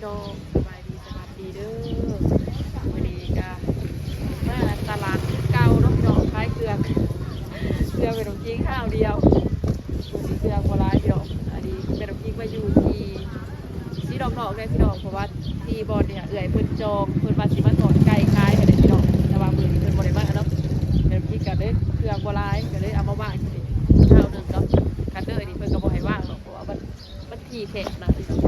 น้องสบายดีสวัสดีเด้อวันนี้ก็มาตลาดเก่าน้องดอกคล้ายเกลือเป็นของจริงข้าวเดียวเกลือโบราณพี่น้องอันนี้เป็นของจริงมาอยู่ที่สีดอกเลยพี่น้องเพราะว่าที่บอลเนี่ยเอื่อยเพิ่นจองเพิ่นมาสิมาถอดไก่คล้ายกันเลยพี่น้องแต่ว่ามือนี้เพิ่นบริมาเนาะเป็นของจริงกันเลยเกลือโบราณกันเลยเอามาว่างที่ข้าวหนึ่งเนาะกันเด้อนี่เพิ่นก็บ่ให้ว่างหรอกเพราะว่ามันที่แข็งนะพี่น้อง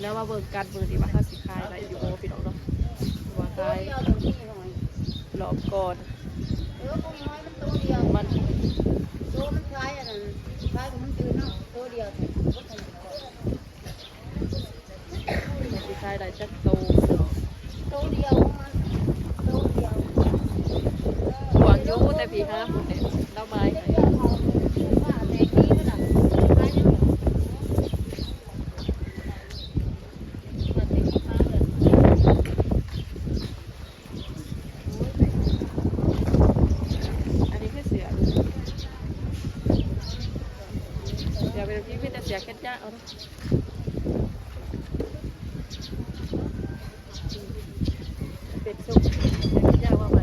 แล้วมาเบิ่งกันเบิ่งดีว่าถ้าสิขายอะไรอยู่โอพี่น้องเนาะว่าขายหลอกก่อนมันตัวมันคล้ายอันนั้นคล้ายกับมันตื่นเนาะตัวเดียวสิขายได้จักโตตัวเดียวมันตัวเดียวหวังอยู่แต่พี่5พุ่นเนี่ยดอกไม้อยากแค่จ้าเอาเป็ดสุกจ้าว่าไหม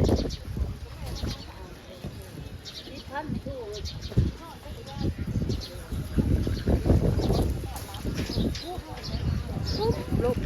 ลูก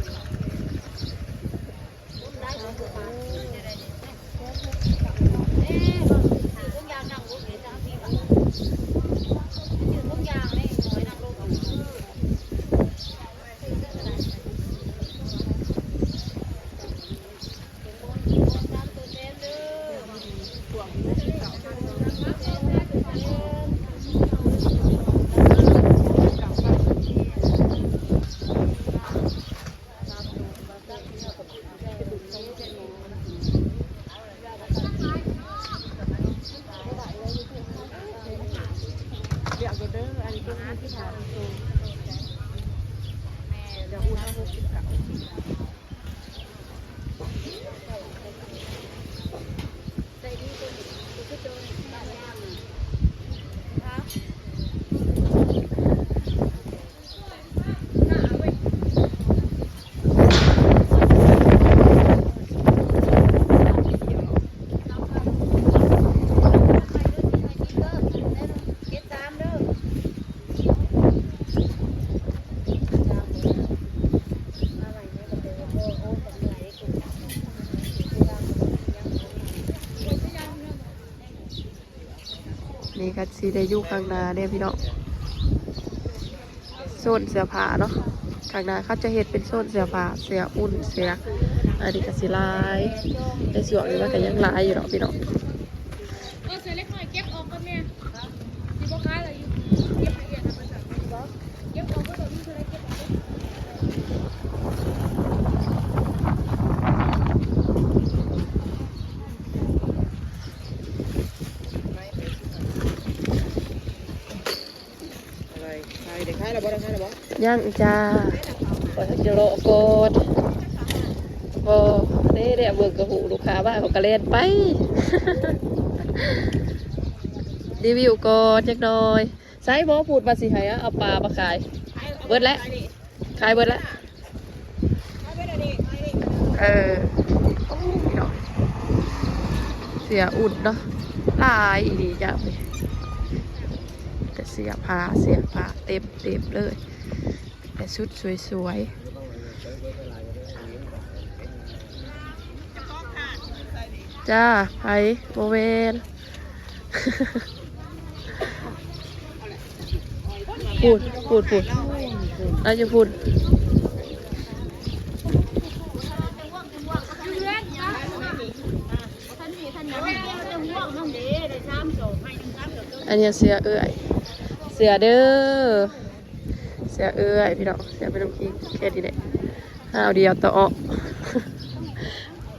นี่ก็สีได้อยู่ข้างหน้าเนี่ยพี่น้องโซนเสื้อผ้าเนาะข้างหน้าเขาจะเห็นเป็นโซนเสื้อผ้าเสื้ออุ่นเสื้ออันนี้ก็สีลายในส่วนนี้มันก็ยังลายอยู่เนาะพี่น้องเสื้อเล็กน้อยเก็บออกก็แม่ที่พ่อค้าอะไรอยู่เก็บละเอียดนะมันจะเก็บออกก็ตัวนี้คืออะไรเก็บออกย่างจ้าพอทักจะรอโกดพอนี่เดี๋ยวเบิกกระหูลูกค้าบ้านเขากระเล่นไปรีวิวก่อนจักหน่อยไซส์บอพูดมาสิให้เอาปลามาขายเบิดแล้วขายเบิดแล้วเสียอุ่นเนาะลายดีจ้ะแต่เสียผ้าเต็มเลยแต่ชุดสวยๆจ้าไผ่โมเวนพูดเราจะพูดอันนี้เสือเอื้อยเสือเด้อเสือเอื้อยพี่น้องเสือเป็นน้ำพริกแค่นี้แหละห้าวเดียวต่อ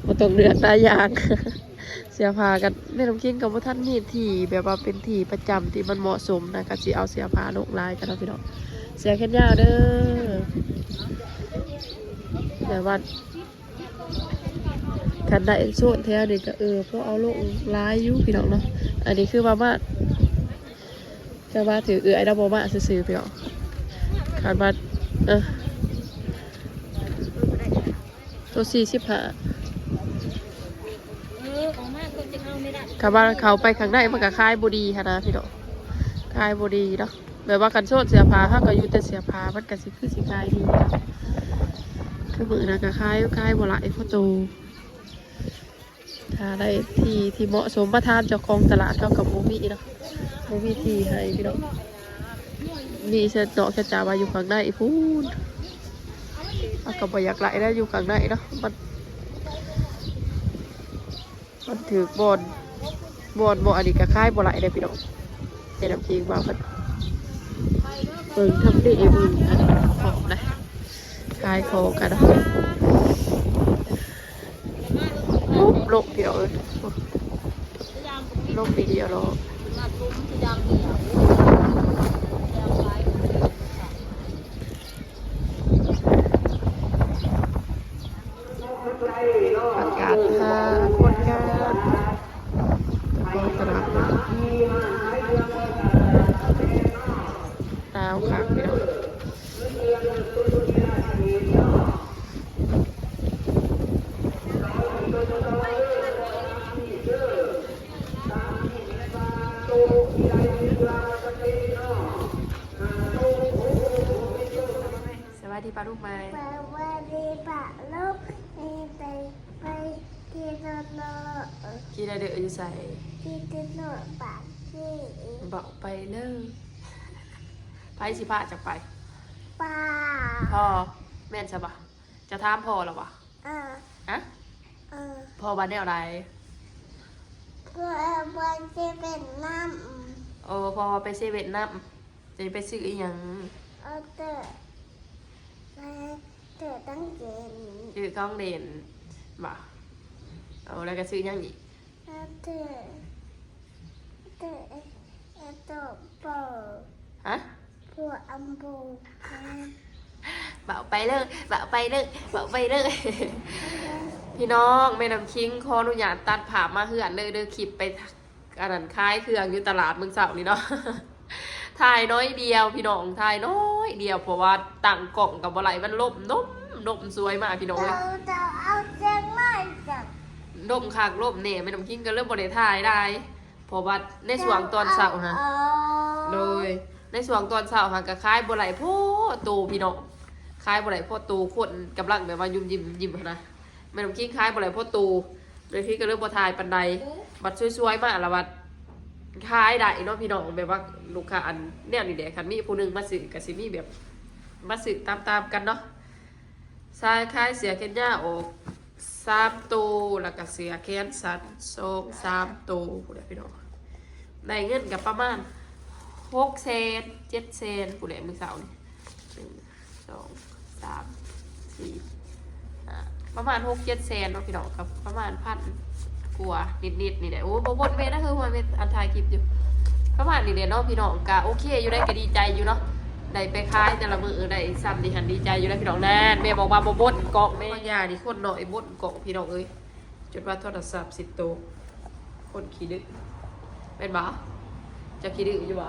มาตกเดือดตายางเสียผ้ากันแม่น้ำคิงกับว่าท่านมีที่แบบว่าเป็นที่ประจำที่มันเหมาะสมนะก็สิเอาเสียผ้าลงลายกันนะพี่น้องเสียแค่ยาวเด้อแต่ว่าคันได้โซนแถวนี่ก็เพราะเอาลงลายอยู่พี่น้องเนาะอันนี้คือว่าแถ แต่ว่าถือไอ้ดับโบมาซื้อๆพี่น้องขาดบัตรตัว45ของมากคนจะเข้าไม่ได้ ขาบ้านเขาไปข้างในมันก็คายบดีค่ะนะพี่น้องคายบดีเนาะแบบว่ากันโซดเสียผ้าถ้าก็อยู่แต่เสียผ้ามันก็สิคือสิคายดีเนาะคือมือนะก็คายบ่หลายพอโตถ้าได้ที่เหมาะสมประทานเจ้าของตลาดเขากับโมมี่เนาะโมมี่ที่ให้พี่น้องมีเส้นเนาะแค่จ่ามาอยู่ข้างในพูนเอากับบ่อยากไหลได้อยู่ข้างในเนาะมันถือบอลอันนี้ก็คายบ่ไหลได้พี่น้องแต่น้ำจริงว่ามันเบิ่งทำได้เบิ่งอันนี้ของนะคายคอกันเนาะโลกพี่น้องเอ้ยโลกดีเดียวเนาะอากาศค่ะคนกันตลาดหนาวค่ะพี่น้องสวัสดีป้าลูกไม้สวัสดีป้าลูกไปที่ถนน กี่ได้เดืออยู่ใส่ ที่ถนนปากที่ บอกไปเลยไปสิพาจะไป ป้า พ่อแม่นใช่ปะจะถามพ่อหรอวะ เออ ฮะ เออ พ่อบ้านแนวไร เพื่อวันที่เป็นน้ พ่อไปเซเว่นน้ำจะไปซื้ออีหยัง ำเอาเตอตั้งเกณฑ์ ซื้อข้องเด่นบ่แล้วก็ซื้อหยังอีก เอาเตอโป ฮะ ผัวอัมบู บอกไปเลยพี่น้องแม่น้ำคิงขออนุญาตตัดผ่ามาเหือนเลยเด้อคลิปไปอันนั้นคล้ายเครื่องอยู่ตลาดเมืองเสานี่เนาะ ถ่ายน้อยเดียวพี่น้องถ่ายน้อยเดียวเพราะว่าตั้งกล่องกับอะไรมันล่มสวยมากพี่น้องเลย เราเอาเจ้าไม่จับ ล่มคางล่มเนี่ยไม่ต้องคิงก็เริ่มบริถ่ายได้เพราะว่าในส่วนตอนเสาร์ฮะเลยในส่วนตอนเสาร์ฮะก็คล้ายบริโภตูพี่น้องคล้ายบริโภตูคนกำลังแบบว่ายิ้มนะไม่ต้องคิงคล้ายบริโภตูโดยที่ก็เริ่มบริถ่ายปันใดบัดสวยๆมากละบัดคล้ายได้เนาะพี่น้องแบบว่าลูกค้าอันเนี่ยนี่เด็กคันมีผู้หนึงมาสื่อกับซิมี่แบบมาสื่อตามกันเนาะทรายคล้ายเสียเคนย่าออก3ตัวแล้วก็เสียแขนสัน3ตัวผู้ใดพี่น้องได้เงินกับประมาณ6 เซน7 เซนผู้ใดมือเสาร์นี่1 2 3 4ประมาณ6-7 เซนเนาะพี่น้องกับประมาณ1,000 กลัวนิดนี่แหละโอ้บนเวทนะคือวันเวทอันถ่ายคลิปอยู่ประมาณนี้เนาะพี่น้องกะโอเคอยู่ได้ก็ดีใจอยู่เนาะได้ไปคายแต่ละมือได้ซ้ำดีหันดีใจอยู่ได้พี่น้องแน่แม่บอกว่าบดกล่องแม่ยาดิคนหน่อยบดกล่องพี่น้องเอ้ยจดว่าโทรศัพท์10 ตัวคนขี้ดื้อเป็นบ่จะขี้ดื้ออยู่บ่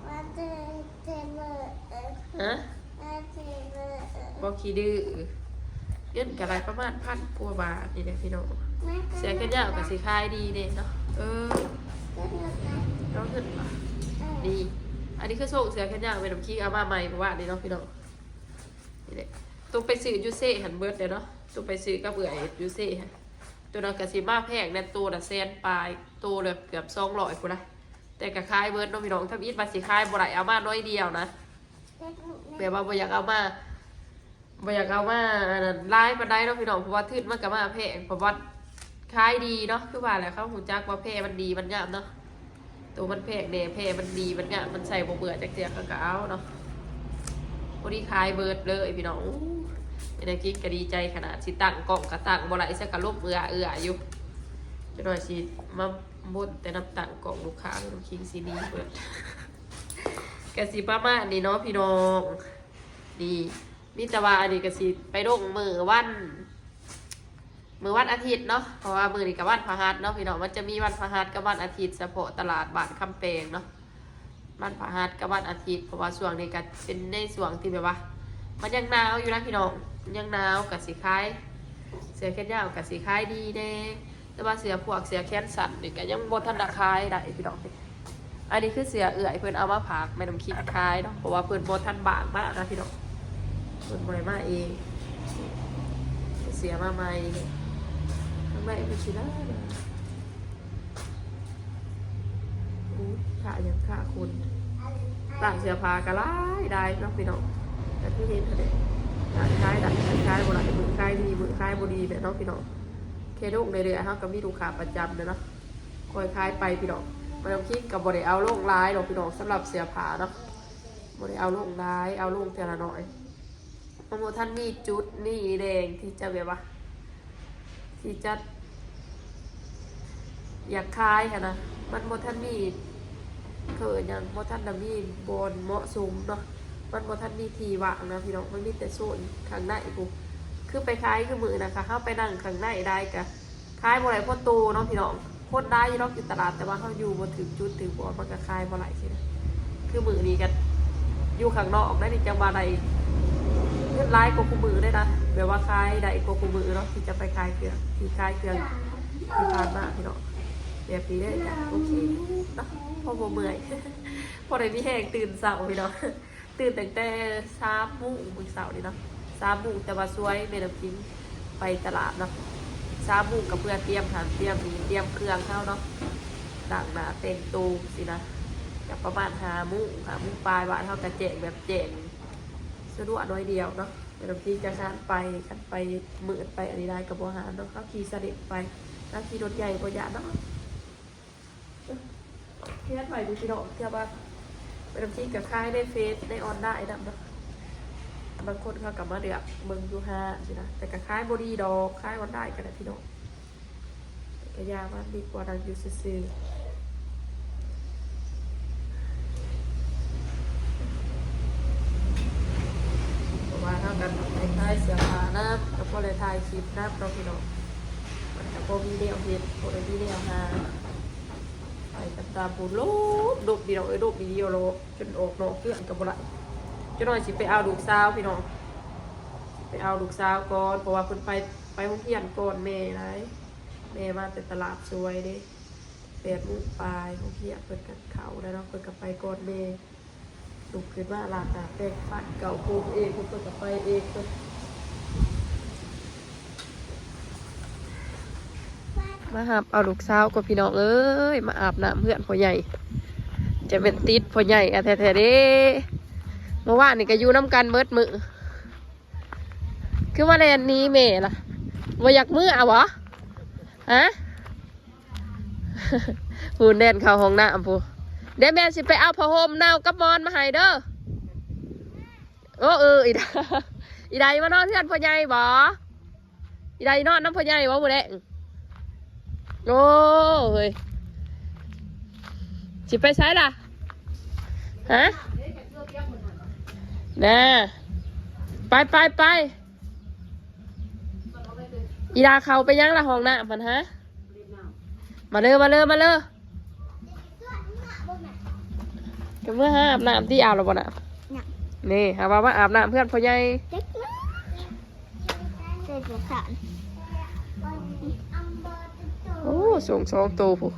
มาเจอฮะเลยมาเจอเลย บ่ขี้ดื้อเงินกะไรประมาณ1,000 กว่าบาทนี่แหละพี่น้องเสียกันยาวกับสีคายดีเด่นเนาะน้องขึ้นมาดีอันนี้คือโซ่เสียกันยาวเป็นน้ำขี้เอามาใหม่เพราะว่านี่เนาะพี่น้องนี่แหละตัวไปซื้อยูเซ่หันเบิร์ดเดี๋ยวเนาะตัวไปซื้อกับเบื่อยูเซ่ฮะตัวนั้นกับสีมาแพงเนี่ยตัวละ100,000 ปลายตัวเลยเกือบ200กูได้แต่กับคายเบิร์ดเนาะพี่น้องถ้าอีทมาสีคายบ่ได้เอามาน้อยเดียวนะแบบว่าบ่อยากเอามาไล่ปันได้เนาะพี่น้องเพราะว่าทื่นมันกับมาแพงเพราะว่าขายดีเนาะคือว่าแหละเขาหูจักว่าแพมันดีมันงามเนาะตัวมันแพงเนี่ยแพมันดีมันงามมันใส่บ่เบื่อจากเจียกก็เอาเนาะพอดีขายเบิร์ดเลยพี่น้องไอ้กิ๊กก็ดีใจขนาดสิตั้งกล่องกระตั้งบ่ไหลสักกระลบเอื้ออยู่จะหน่อยสิมาบ่นแต่น้ำตั้งกล่องลูกค้าน้ำคิงซีนีเบิร์ดกะสิประมาณนี้เนาะพี่น้องดีมิตรวาอันนี้ก็สิไปลงมือวันอาทิตย์เนาะเพราะว่ามือนี้กับวันพฤหัสเนาะพี่น้องมันจะมีวันพฤหัสกับวันอาทิตย์เฉพาะตลาดบ้านคำแปงเนาะ วันพฤหัสกับวันอาทิตย์เพราะว่าช่วงนี้ก็เป็นในช่วงที่แบบว่ามันยังหนาวอยู่นะพี่น้องยังหนาวกับสีคล้ายเสื้อแขนยาวกับสีคล้ายดีแน่แต่ว่าเสื้อพวกเสื้อแขนสั้นนี่ก็ยังบ่ทันได้คล้ายได้พี่น้องอันนี้คือเสื้อเอื่อยเพิ่นเอามาผากแม่น้ำคิดคล้ายเนาะเพราะว่าเพิ่นบ่ทันบางมากนะพี่น้องเพิ่นบ่ได้มาเองเสียมาใหม่ข้างในเป็นสิได้ขายังขาคุณต่างเสื้อผ้ากระไรได้เนาะพี่น้องแต่ที่เห็นเขาเนี่ยคล้ายดัดคล้ายโบราณมือคล้ายดีมือคล้ายบดีแบบน้องพี่น้องเคโดกเรื่อยๆเขาก็มีลูกค้าประจำเลยเนาะคอยคล้ายไปพี่น้องมาลองคิดกับบริเอาลงร้ายหรอกพี่น้องสำหรับเสื้อผ้าเนาะบริเอาลงร้ายเอาลงแต่ละหน่อยโปรโมชั่นมีจุดนี่แดงที่จะแบบว่าที่จะอยากคล้ายค่ะนะมันโปรโมชั่นมีเขินอย่างโมทันดัมมี่บนเหมาะสมเนาะมันโมทันมีทีวางนะพี่น้องมันมีแต่โซนข้างในกูคือไปคล้ายคือมือนะคะเข้าไปนั่งข้างในได้กะคล้ายบ่ไรพ่นโตเนาะพี่น้องพ่นได้ยี่รอบอยู่ตลาดแต่ว่าเขาอยู่บนถึงจุดถึงบอมันก็คล้ายบ่ไรใช่ไหมคือมือนี้กันอยู่ข้างนอกได้ในจังหวะใดเลื่อนไล่กกูมือได้นะแบบว่าคล้ายใดกูมือเนาะที่จะไปคล้ายเครื่องที่คล้ายเครื่องที่ผ่านมาพี่น้องแบบนี้ได้จ้ะโอเคเนาะพอเมื่อยพอได้มีแห้งตื่นเสาร์พี่เนาะตื่นตั้งแต่3 โมงมื้อเสาร์นี่เนาะ3 โมงแต่ว่าสวยแม่น้ำพิงไปตลาดเนาะ3 โมงกับเพื่อนเตรียมหาเตรียมนี่เตรียมเครื่องเข้าเนาะดังหนาเต็มตูสินะกับประมาณ5 โมงปลายบ้านเขากระแจกแบบแจกสะดวกน้อยเดียวเนาะแม่น้ำพิงจะคันไปมืดไปอันนี้ได้กับบัวหารเนาะเขาขี่เสด็จไปแล้วขี่รถใหญ่บัวยาเนาะเทียบไปดูพี่น้องเทียบว่าเป็นน้ำจิ้มกับค่ายได้เฟซได้ออนได้ดับเนาะบางคนเขากลับมาเดือกเมืองยูฮาสินะแต่กับค่ายบอดี้ดอกค่ายออนได้กันนะพี่น้องกระยามันดีกว่าดังยูซื่อเพราะว่าเท่ากันในค่ายเสียผ้าน้ำกับพวกเลยถ่ายคลิปน้ำเราพี่น้องมันกับพวกมีเดียวเห็นพวกเลยมีเดียวฮาไปตามปูลูกดกดีเราดกดีเดียวโลจนออกนอกเครื่องกับบุหรี่จนหน่อยสิไปเอาลูกสาวพี่น้องไปเอาลูกสาวก่อนเพราะว่าเพิ่นไปห้องเรียนก่อนแม่ไรแม่มาแต่ตลาดสวยเด้8 โมงปลายห้องเรียนเพิ่นกับเขาแล้วเนาะเพิ่นกับไปก่อนแม่ลูกขึ้นมาลาดแป้งฟันเก่าปูเองเพิ่นกับไปเองเพิ่นมาหับเอาลูกสาวกับพี่น้องเอ้ยมาอาบน้ำเพื่อนพ่อใหญ่จะเป็นติดพ่อใหญ่อะแท้ๆเด้เมื่อวานนี่ก็อยู่น้ำกันเมิดมือคือว่าแลนนี้แม่ล่ะว่าอยากมือเอาวะฮะ พูนแดนเข้าห้องน้ำพูเดี๋ยวแม่สิไปเอาผ้าห่มนาวกับมอนมาให้เด้อโอ้อีดาอีดามานอนเพื่อนพ่อใหญ่บ่อีดานอนน้ำพ่อใหญ่บ่บุแดงโอ้เฮ้ยสิไปใช้ล่ะฮะน่ะไปอีดาเขาไปยังละห้องน้ำมันฮะมาเลยก็เมื่อหาอาบน้ำที่อาบแล้วบ่น่ะนี่หาว่าอาบน้ำเพื่อนพ่อใหญ่โอ้ส่ง2 ตัวผู้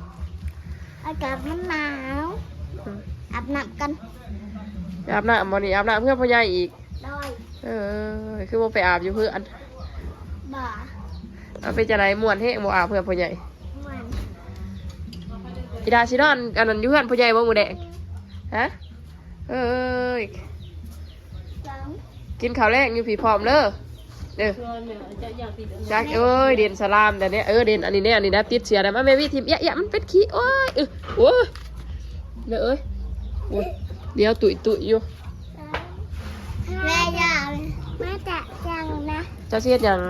อากาศมันหนาวอาบน้ำกันอาบน้ำบ่นี่อาบน้ำเพื่อนพ่อใหญ่อีกได้คือว่าไปอาบอยู่เพื่อนบ่เอาไปจะไหนม่วนแห้งบ่อาบเพื่อนพ่อใหญ่อีดาชินอนอันนั้นอยู่เพื่อนพ่อใหญ่บ่หมูแดงฮะกินข้าวแรกอยู่ผีพร้อมเด้อจักเด่นสลามแต่เนี้ยเด่นอันนี้เนี่ยอันนี้นะติดเสียนะมาแม่วิทีมมันเป็นขี้โอ้ยโอ้ยเด้อเดี๋ยวตุยอยู่แม่อยากมาจะจังนะจะเสียดยัง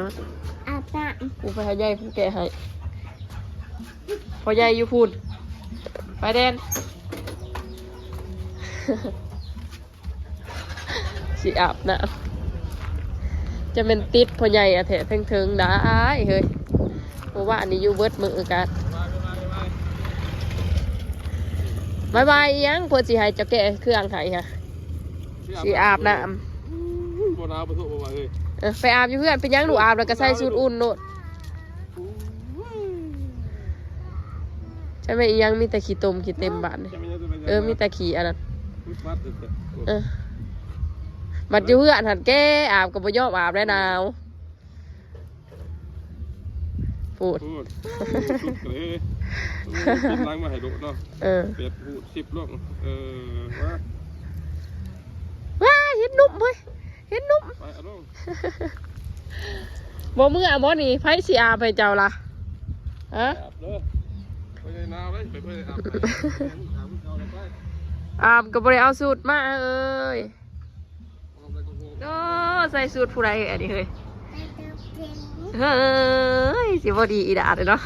อาบน้ำกูไปให้ใหญ่ผู้แก่ให้พอใหญ่อยู่พูนไปแดนสิอาบน้ำจะเป็นติดพอใหญ่อะแถะเทิงได้เฮ้ยเพราะว่าอันนี้อยู่เบิดมือกัน บายบายยังเพิ่นสิให้เจ้าแก่เครื่องให้ค่ะสิอาบน้ำ บ่น้ำบ่ทุกบ่ว่าเอ้ย ไปอาบอยู่เพื่อนเป็นยังหนูอาบแล้วก็ใส่สูทอุ่นโน่นใช่ไหมอียังมีแต่ขี้ตมขี้เต็มบ้านนี่มีแต่ขี้อันนั้นบัดอยู่เพื่อนหันแก้อาบกับบ่ยอมอาบแล้วหนาวพูด พูดเลยล้างมาให้ดูเนาะเป็ดพูด10ลงว่า ว้าเห็นนุ่มเว้ยเห็นนุ่ม ไปเอาลง บ่มืออาบบ่นี่ไผสิอาบให้เจ้าล่ะฮะ อาบเด้อไปเลยนาวเลยไปอาบไป อาบก็บ่ได้เอาสูตรมาเอ้ยโอ้ใส่สูตรผู้ใดอันนี้เฮ้ย ไปเดินเพลง เฮ้ยสิบ่ดีอีดาเลยเนาะ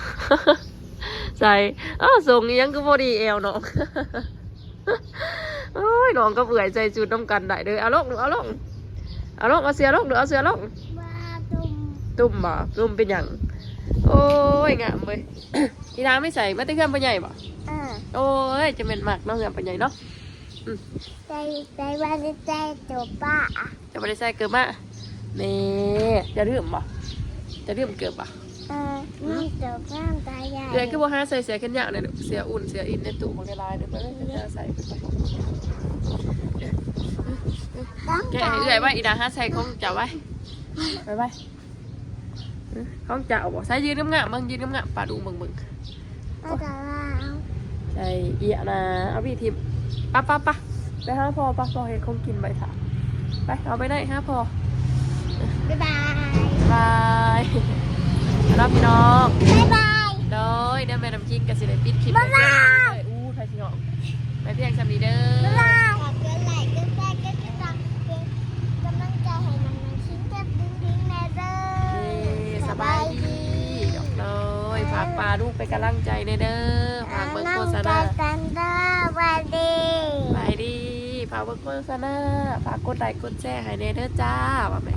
ใส่ส่งอีหยังก็บ่ดีเอวน้อง โอ้ยน้องก็เบื่อใจจุดน้ำกันได้เลยเอาลงเอาลงเอาเสือลงเอาเสือลง ว่าตุ่ม ตุ่มบ่ตุ่มเป็นหยังโอ้ยงามเว้ย อีดาไม่ใส่มาแต่เครื่องปลาใหญ่บ่ โอ้ยจะเป็นหมักเนาะเครื่องปลาใหญ่เนาะ ใจว่าใจตัวป้า จะไม่ได้ใส่เกลือมานี่จะดื่มบ่จะดื่มเกลือบ่ นี่ตัวข้ามตายใหญ่ เดือนคือบ่หาใส่เสื้อแขนยาวเนี่ยเสื้ออุ่นเสื้ออินในตู้มันก็ลายเดี๋ยวมันก็จะใส่ไปแกะให้เอื่อยไว้อีดาหาใส่ของเจ้าไว้ไปของเจ้าบ่ใส่ยืนงามๆเบิ่งยืนงามๆปลาดูเบิ่ง เอาแต่ว่าเอา ใส่เอียนะเอาพี่ทิมปะไปหาพ่อเห็นของกินไปถ่าไปเอาไปได้หาพ่อ บ๊ายบาย บายรับพี่น้อง บ๊ายบาย โดยเดี๋ยวแม่น้ำจิ้มกับสิได้ปิดคลิป บ๊ายบาย อู้ใครสิเนาะไปเพียงสำนีเด้อ บ๊ายบายขอบคุณหลายก็ได้ก็จะทำเป็นกำลังใจให้น้องๆชิ้นเจ็บดิ้งๆแน่เด้อ สบายดีดอกเลยฝากปลาลูกไปกำลังใจในเด้อฝากเบิ่งโฆษณา กันเด้อวันดี ไปดีฝากเบิ่งโฆษณาฝากกดไลค์กดแชร์ให้ในเด้อจ้าว่าแม่